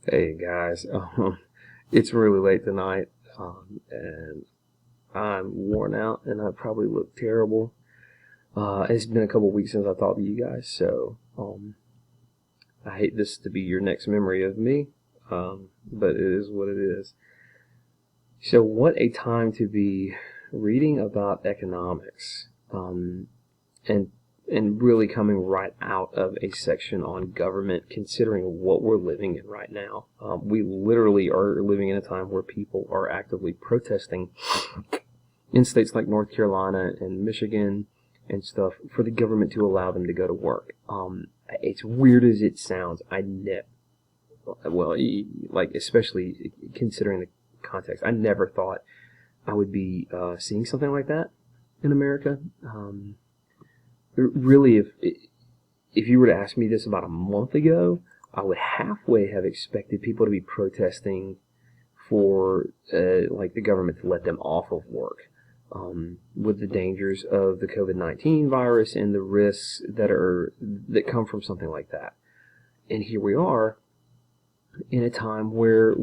Hey guys, it's really late tonight, and I'm worn out, and I probably look terrible. It's been a couple weeks since I talked to you guys, so I hate this to be your next memory of me, but it is what it is. So, what a time to be reading about economics, and really coming right out of a section on government, considering what we're living in right now. We literally are living in a time where people are actively protesting in states like North Carolina and Michigan and stuff for the government to allow them to go to work. It's weird as it sounds. Especially considering the context, I never thought I would be seeing something like that in America. Really, if you were to ask me this about a month ago, I would halfway have expected people to be protesting for the government to let them off of work, with the dangers of the COVID-19 virus and the risks that come from something like that. And here we are in a time where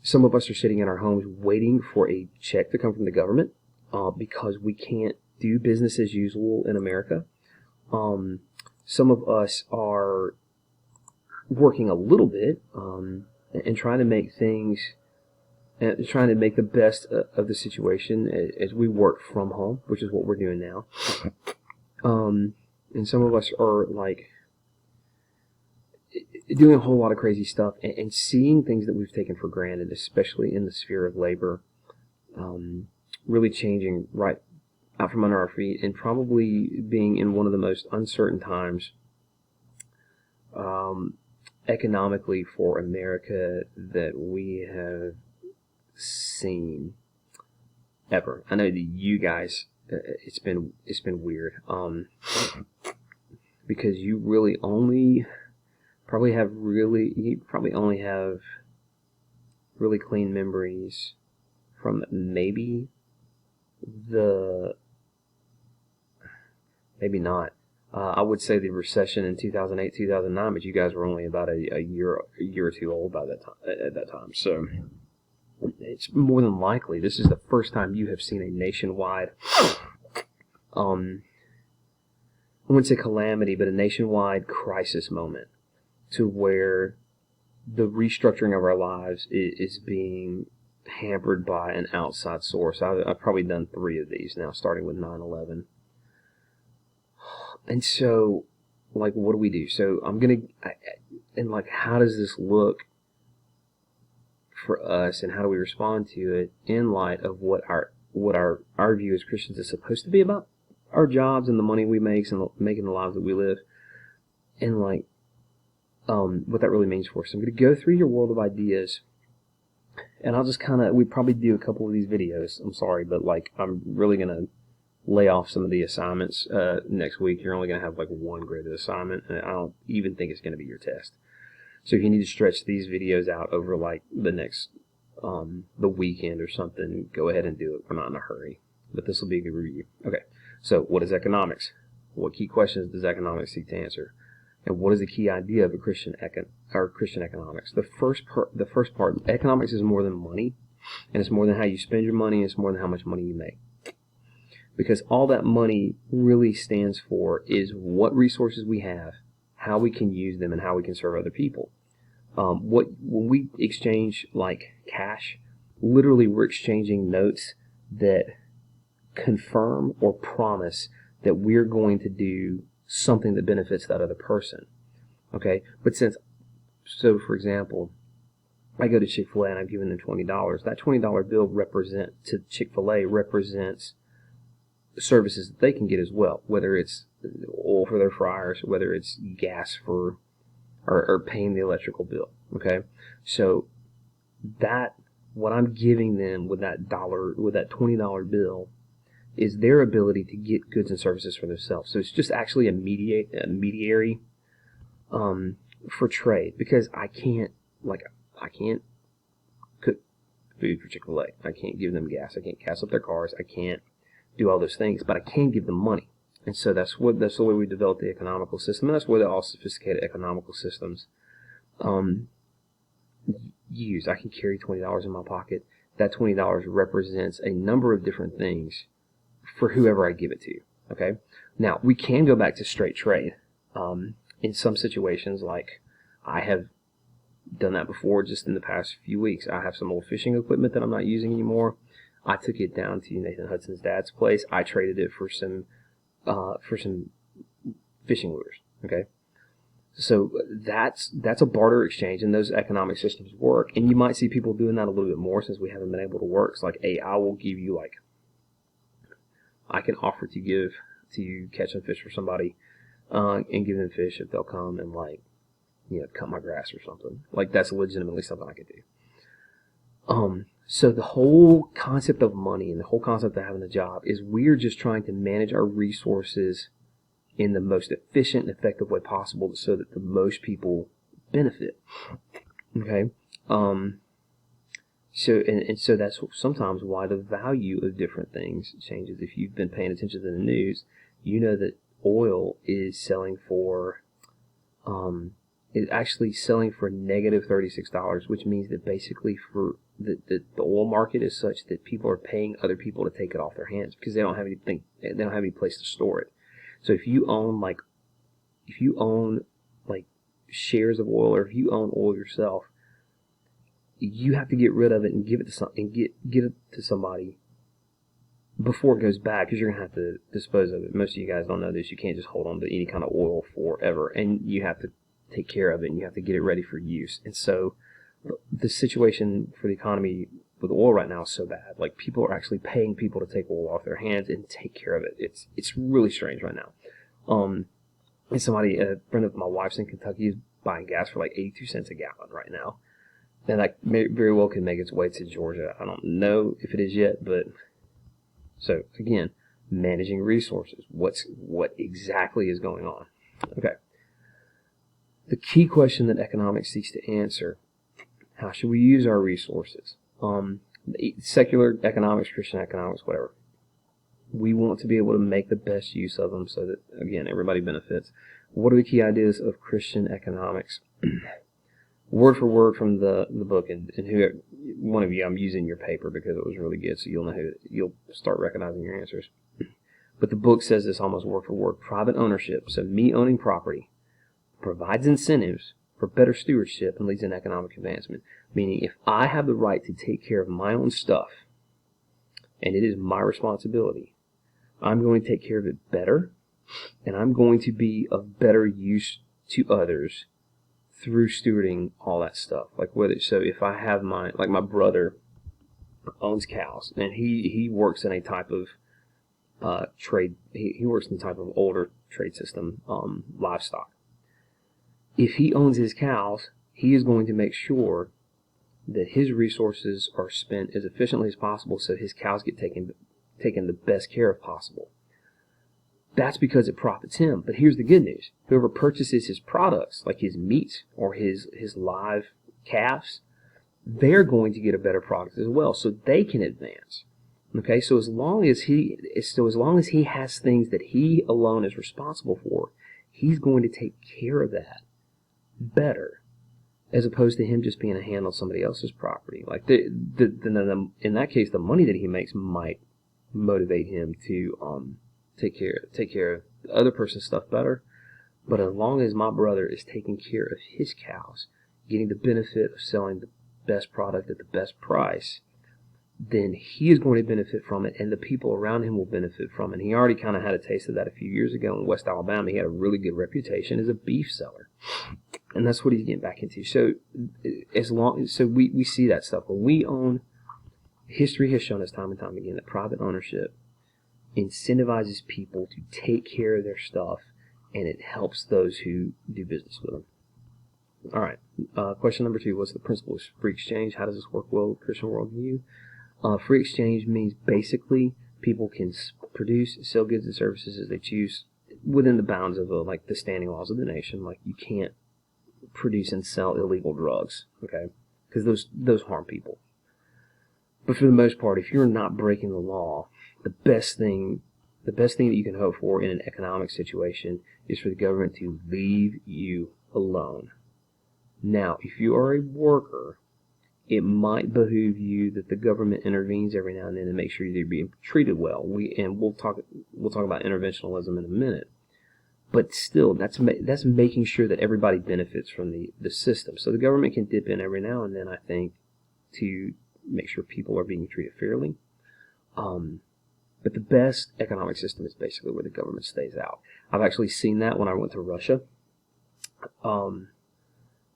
some of us are sitting in our homes waiting for a check to come from the government because we can't do business as usual in America. Some of us are working a little bit and trying to make the best of the situation as we work from home, which is what we're doing now. And some of us are doing a whole lot of crazy stuff and seeing things that we've taken for granted, especially in the sphere of labor, really changing right out from under our feet, and probably being in one of the most uncertain times economically for America that we have seen ever. I know that you guys, it's been weird, because you probably only have really clean memories from maybe not. I would say the recession in 2008, 2009, but you guys were only about a year or two old by at that time. So it's more than likely this is the first time you have seen a nationwide, I wouldn't say calamity, but a nationwide crisis moment to where the restructuring of our lives is being hampered by an outside source. I've probably done 3 of these now, starting with 9/11. And so, what do we do? So how does this look for us, and how do we respond to it in light of what our view as Christians is supposed to be about our jobs and the money we make and making the lives that we live, and what that really means for us. So I'm going to go through your world of ideas, and I'll just we probably do a couple of these videos. I'm sorry, but I'm really going to lay off some of the assignments next week. You're only going to have 1 graded assignment, and I don't even think it's going to be your test. So if you need to stretch these videos out over the next the weekend or something, go ahead and do it. We're not in a hurry, but this will be a good review. Okay, so what is economics? What key questions does economics seek to answer? And what is the key idea of a Christian economics? The first part, economics is more than money, and it's more than how you spend your money, and it's more than how much money you make. Because all that money really stands for is what resources we have, how we can use them, and how we can serve other people. When we exchange cash, literally we're exchanging notes that confirm or promise that we're going to do something that benefits that other person. Okay? But for example, I go to Chick-fil-A and I've given them $20. That $20 bill to Chick-fil-A represents services that they can get as well, whether it's oil for their fryers, whether it's gas or paying the electrical bill. Okay, so what I'm giving them with that $20 bill is their ability to get goods and services for themselves. So it's just actually a mediary for trade, because I can't cook food for Chick-fil-A. I can't give them gas. I can't gas up their cars. I can't do all those things, but I can give them money. And so that's the way we develop the economical system, and that's where all sophisticated economical systems use. I can carry $20 in my pocket. That $20 represents a number of different things for whoever I give it to. Okay? Now, we can go back to straight trade. In some situations, like I have done that before just in the past few weeks. I have some old fishing equipment that I'm not using anymore. I took it down to Nathan Hudson's dad's place. I traded it for some fishing lures. Okay? So that's a barter exchange, and those economic systems work. And you might see people doing that a little bit more since we haven't been able to work. It's like, hey, I will give you, like, I can offer to give to you catch and fish for somebody, and give them fish if they'll come and, like, cut my grass or something. Like, that's legitimately something I could do. So the whole concept of money and the whole concept of having a job is we're just trying to manage our resources in the most efficient and effective way possible so that the most people benefit. Okay? So that's sometimes why the value of different things changes. If you've been paying attention to the news, you know that oil is selling for negative $36, which means that basically for the oil market is such that people are paying other people to take it off their hands because they don't have any place to store it. So if you own shares of oil, or if you own oil yourself, you have to get rid of it and give it to get it to somebody before it goes bad, because you're gonna have to dispose of it. Most of you guys don't know this. You can't just hold on to any kind of oil forever, and you have to take care of it and you have to get it ready for use. And so the situation for the economy with oil right now is so bad. Like, people are actually paying people to take oil off their hands and take care of it. It's really strange right now. And a friend of my wife's in Kentucky is buying gas for like 82 cents a gallon right now. And that very well could make its way to Georgia. I don't know if it is yet, but so again, managing resources. What exactly is going on? Okay. The key question that economics seeks to answer: how should we use our resources? Secular economics, Christian economics, whatever. We want to be able to make the best use of them so that, again, everybody benefits. What are the key ideas of Christian economics? Word for word from the book, and one of you, I'm using your paper because it was really good, so you'll start recognizing your answers. But the book says this almost word for word. Private ownership, so me owning property, provides incentives for better stewardship and leads in economic advancement. Meaning, if I have the right to take care of my own stuff, and it is my responsibility, I'm going to take care of it better, and I'm going to be of better use to others through stewarding all that stuff. So if I have my brother owns cows, and he works in a type of trade. He works in a type of older trade system, livestock. If he owns his cows, he is going to make sure that his resources are spent as efficiently as possible so his cows get taken the best care of possible. That's because it profits him. But here's the good news. Whoever purchases his products, like his meat or his live calves, they're going to get a better product as well, so they can advance. Okay, so as long as he has things that he alone is responsible for, he's going to take care of that better, as opposed to him just being a hand on somebody else's property. Like in that case, the money that he makes might motivate him to take care of the other person's stuff better. But as long as my brother is taking care of his cows, getting the benefit of selling the best product at the best price, then he is going to benefit from it, and the people around him will benefit from it. And he already kind of had a taste of that a few years ago in West Alabama. He had a really good reputation as a beef seller, and that's what he's getting back into. So we see that stuff. When we own, history has shown us time and time again that private ownership incentivizes people to take care of their stuff, and it helps those who do business with them. All right. Question number 2. What's the principle of free exchange? How does this work well with Christian worldview? Free exchange means basically people can produce, sell goods and services as they choose within the bounds of the standing laws of the nation. Like, you can't produce and sell illegal drugs, okay? Because those harm people. But for the most part, if you're not breaking the law, the best thing that you can hope for in an economic situation is for the government to leave you alone. Now, if you are a worker, it might behoove you that the government intervenes every now and then and make sure you're being treated well. We'll talk about interventionism in a minute. But still, that's making sure that everybody benefits from the system. So the government can dip in every now and then, I think, to make sure people are being treated fairly. But the best economic system is basically where the government stays out. I've actually seen that when I went to Russia.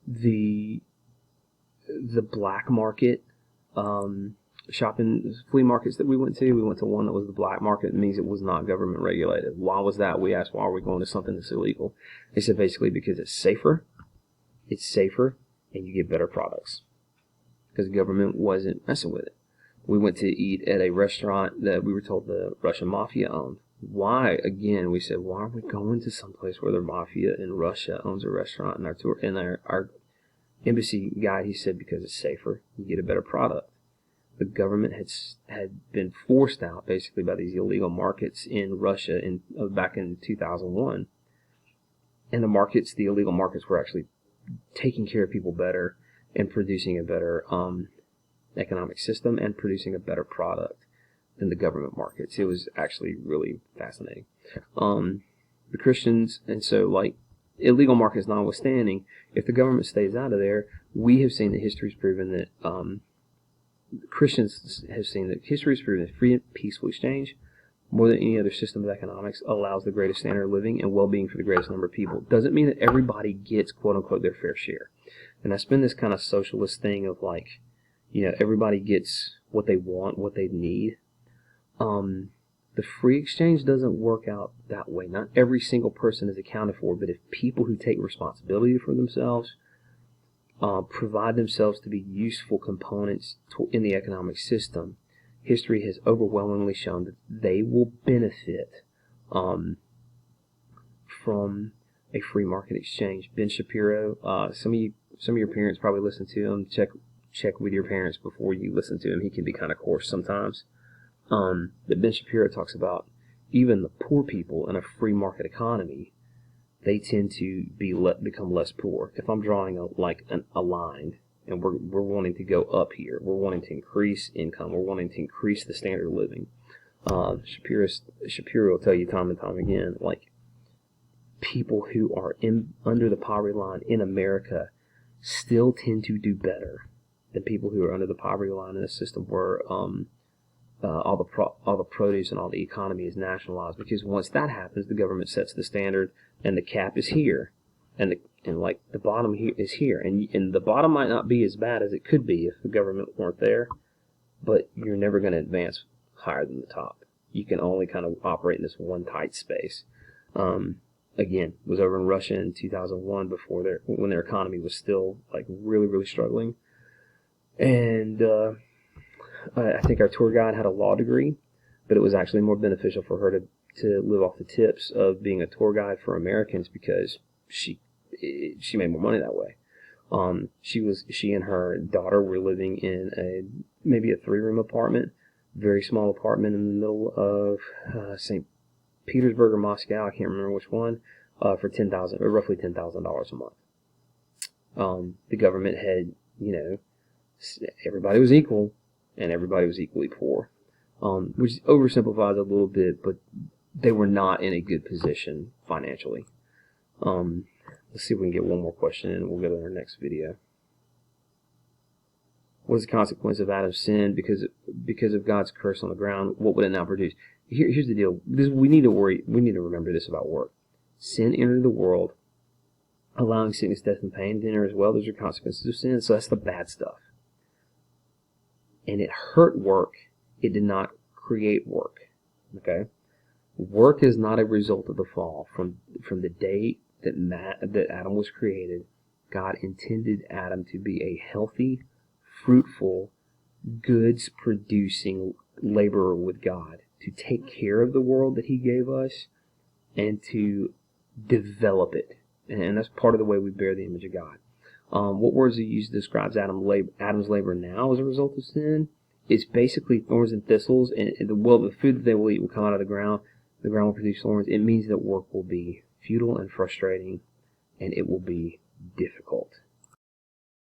The black market shopping flea markets that we went to one that was the black market. It means it was not government regulated. Why was that? We asked, why are we going to something that's illegal? They said basically because it's safer, and you get better products. Because the government wasn't messing with it. We went to eat at a restaurant that we were told the Russian mafia owned. Why? Again, we said, why are we going to some place where the mafia in Russia owns a restaurant? And our embassy guy, he said, because it's safer, you get a better product. The government had been forced out basically by these illegal markets in Russia back in 2001, and the illegal markets were actually taking care of people better and producing a better economic system and producing a better product than the government markets. It was actually really fascinating. The Christians, and so like illegal markets notwithstanding, if the government stays out of there, we have seen that history's proven that Christians have seen that history's proven that free and peaceful exchange, more than any other system of economics, allows the greatest standard of living and well-being for the greatest number of people. Doesn't mean that everybody gets, quote-unquote, their fair share. And that's been this kind of socialist thing of like, everybody gets what they want, what they need. The free exchange doesn't work out that way. Not every single person is accounted for, but if people who take responsibility for themselves provide themselves to be useful components in the economic system, history has overwhelmingly shown that they will benefit from a free market exchange. Ben Shapiro, some of your parents probably listen to him. Check with your parents before you listen to him. He can be kind of coarse sometimes. But Ben Shapiro talks about even the poor people in a free market economy, they tend to become less poor. If I'm drawing a line, and we're wanting to go up here, we're wanting to increase income, we're wanting to increase the standard of living. Shapiro will tell you time and time again, like people who are under the poverty line in America still tend to do better than people who are under the poverty line in a system where all the produce and all the economy is nationalized. Because once that happens, the government sets the standard, and the cap is here, and the bottom here is here, and the bottom might not be as bad as it could be if the government weren't there, but you're never going to advance higher than the top. You can only kind of operate in this one tight space. Again, was over in Russia in 2001 when their economy was still like really, really struggling, and I think our tour guide had a law degree, but it was actually more beneficial for her to live off the tips of being a tour guide for Americans because she made more money that way. She and her daughter were living in maybe a 3-room apartment, very small apartment in the middle of St. Petersburg or Moscow, I can't remember which one, for roughly $10,000 a month. The government had, everybody was equal, and everybody was equally poor, which oversimplifies a little bit, but they were not in a good position financially. Let's see if we can get one more question, and we'll go to our next video. What is the consequence of Adam's sin because of God's curse on the ground? What would it now produce? Here's the deal. We need to remember this about work. Sin entered the world, allowing sickness, death, and pain to enter as well. Those are consequences of sin. So that's the bad stuff. And it hurt work. It did not create work. Okay? Work is not a result of the fall. From the day that Adam was created, God intended Adam to be a healthy, fruitful, goods-producing laborer with God, to take care of the world that He gave us and to develop it. And that's part of the way we bear the image of God. What words He used describes Adam's labor now as a result of sin? It's basically thorns and thistles, and the food that they will eat will come out of the ground. The ground will produce thorns. It means that work will be futile and frustrating, and it will be difficult.